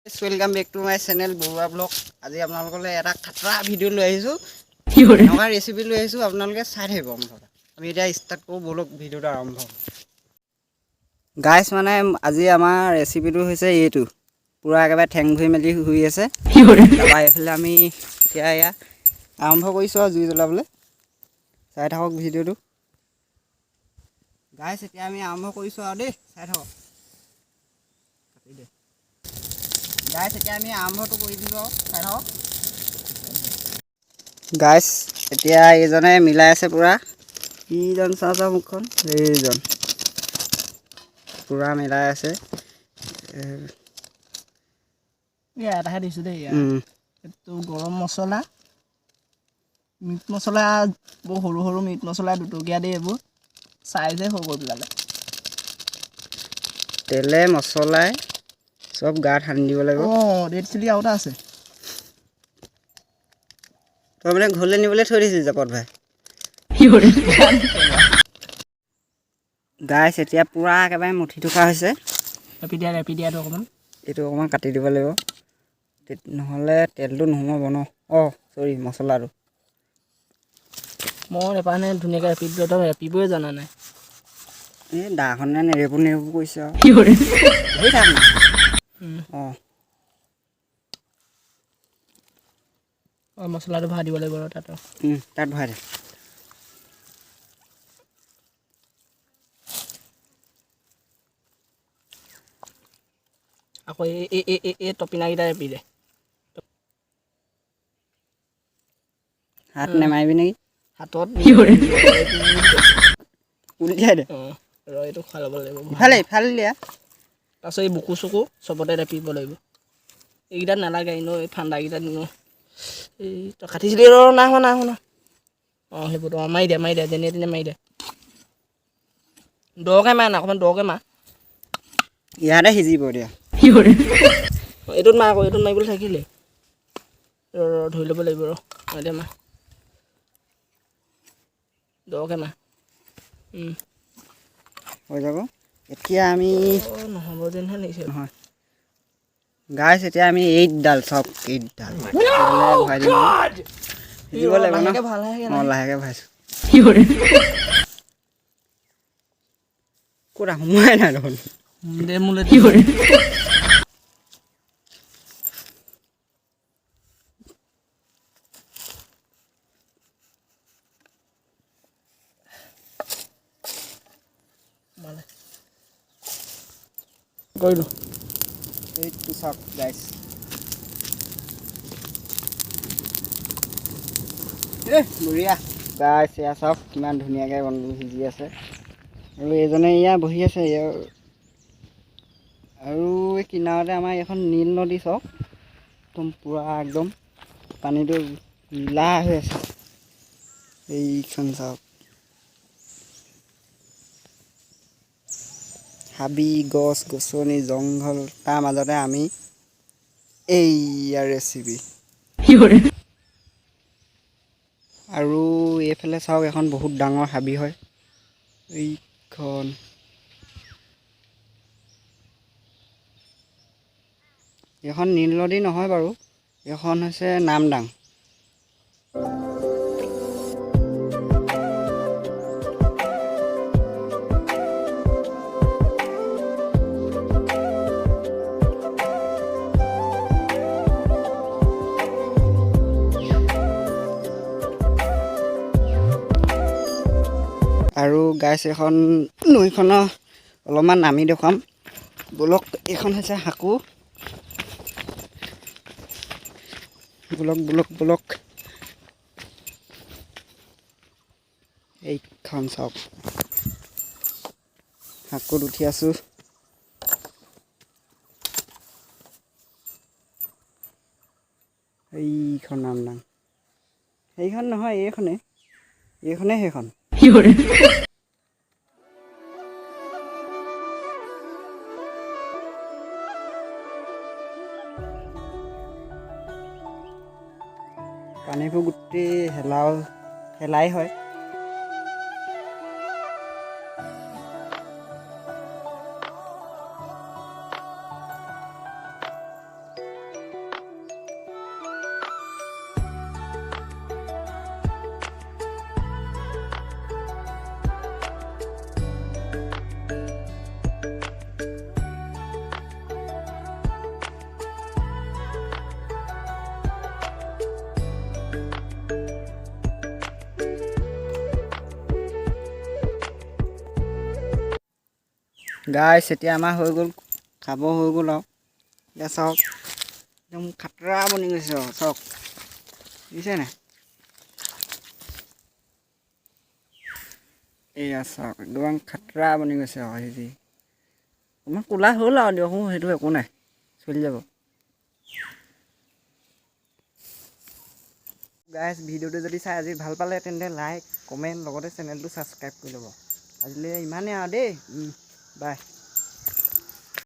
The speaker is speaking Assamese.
Welcome back to my channel Borua Vlog. আজি আপোনালোকলৈ এটা খাতৰা ভিডিও লৈ আহিছো। এনেকুৱা ৰেচিপি লৈ আহিছো আপোনালোকে চাই থাকিব মুঠতে। আমি এতিয়া ষ্টাৰ্ট কৰো বলক ভিডিওটা আৰম্ভ। গাইস মানে আজি আমাৰ ৰেচিপিটো হৈছে এইটো। পুৰা একেবাৰে ঠেং ধুই মেলি শুই আছে। তাৰপা এফালে আমি এতিয়া আৰম্ভ কৰিছো জুই জ্বলাবলৈ। চাই থাকক ভিডিওটো। গাইস এতিয়া আমি আৰম্ভ কৰিছো আৰু দেই চাই থাকক। কাটি দে। গাইস এতিয়া আমি আৰম্ভটো কৰি দিলো চাই থাকক। গাইস এতিয়া এইজনে মিলাই আছে পুৰা। ইজন চাচা মুখখন এইজন পুৰা মিলাই আছে। এটাহে দিছো দেই এইটো গৰম মছলা মিট মছলা বহু সৰু সৰু মিট মছলা দুটকীয়া দেই এইবোৰ চাইজে হৈ গ'ল পেলালে তেলে মছলাই সব গাত সানি দিব লাগিব। ৰেড চিলি আৰু এটা আছে। তই মানে ঘৰলৈ নিবলৈ থৈ দিছিল জাপত ভাই। গাইস এতিয়া পুৰা একেবাৰে মুঠি থকা হৈছে। ৰেপিডিয়াটো অকণমান এইটো অকণমান কাটি দিব লাগিব নহ'লে তেলটো নোসোমাব ন। চৰি মছলাটো মই এপানে ধুনীয়াকৈ ৰেপিবই জানা নাই। এই দাখনে নেৰেপো কৰিছে আৰু মছলাটো ভৰাই দিব লাগিব তাত তাত ভৰাই দে। আকৌ এই টপিনাকেইটা ৰেপি দে। হাত নেমাৰিবি নেকি? হাতত উলিয়াই দে। এইটো খুৱাই ল'ব লাগিব ইফালে দিয়া। তাৰপিছত এই বুকু চকু চবতে ৰেপিব লাগিব। এইকেইটাত নালাগে এনেও এই ঠাণ্ডাকেইটাত নিনো এই তই কাটিছিলি নাই হোৱা সেইবোৰ মাৰি দে যেনে তেনে মাৰি দে। দৰকৈ মাৰ না অকণমান দৰকৈ মাৰ। ইয়াতে সিজিব দিয়া। এইটোত মাৰ আকৌ এইটোত মাৰিবলৈ থাকিলে ধৰি ল'ব লাগিব এতিয়া মাৰ দৰকৈ মাৰ হৈ যাব। এতিয়া আমি নহ'ব যেনহে লাগিছে নহয় গাইস এতিয়া আমি 8ডাল চব 8ডাল ভৰাই দিম। সিজিব লাগিব ন। লাহেকৈ ভৰাইছোঁ। ক'ত সোমোৱাই নাই দেখোন। দে মোলৈ কৰিলোঁ এইটো চাওক গাইস বঢ়িয়া গাইস এয়া চাওক কিমান ধুনীয়াকৈ বনটো সিজি আছে আৰু এইজনে বহি আছে আৰু এই কিনাৰতে আমাৰ এখন নীল নদী চাওক একদম পুৰা একদম পানীটো নীলা হৈ আছে। এইখন চাওক হাবি গছ গছনি জংঘল তাৰ মাজতে আমি এইয়া ৰেচিপি আৰু এইফালে চাওক এখন বহুত ডাঙৰ হাবি হয়। এইখন এইখন নীল নদী নহয় বাৰু এইখন হৈছে নামদাং। আৰু গাইস এখন নৈখনৰ অলপমান নামি দেখুৱাম বলক। এইখন হৈছে হাকো বলক এইখন চাওক হাকোত উঠি আছো। এইখন নামদাং সেইখন নহয় এইখনে সেইখন পানীবোৰ গোটেই হেলাই হয়। গাইছ এতিয়া আমাৰ হৈ গ'ল খাব হৈ গ'ল আৰু এতিয়া চাওক একদম খাতৰা বনি গৈছে আৰু চাওক বুজিছে নাই এয়া চাওক একদম খাতৰা বনি গৈছে আৰু হেৰি অকণমান ক'লা হ'ল আৰু দিয়কচোন সেইটো একো নাই চলি যাব গাইছ ভিডিঅ'টো যদি চাই আজি ভাল পালে তেন্তে লাইক কমেণ্ট লগতে চেনেলটো ছাবস্ক্ৰাইব কৰি ল'ব আজিলৈ ইমানেই আৰু দেই বাই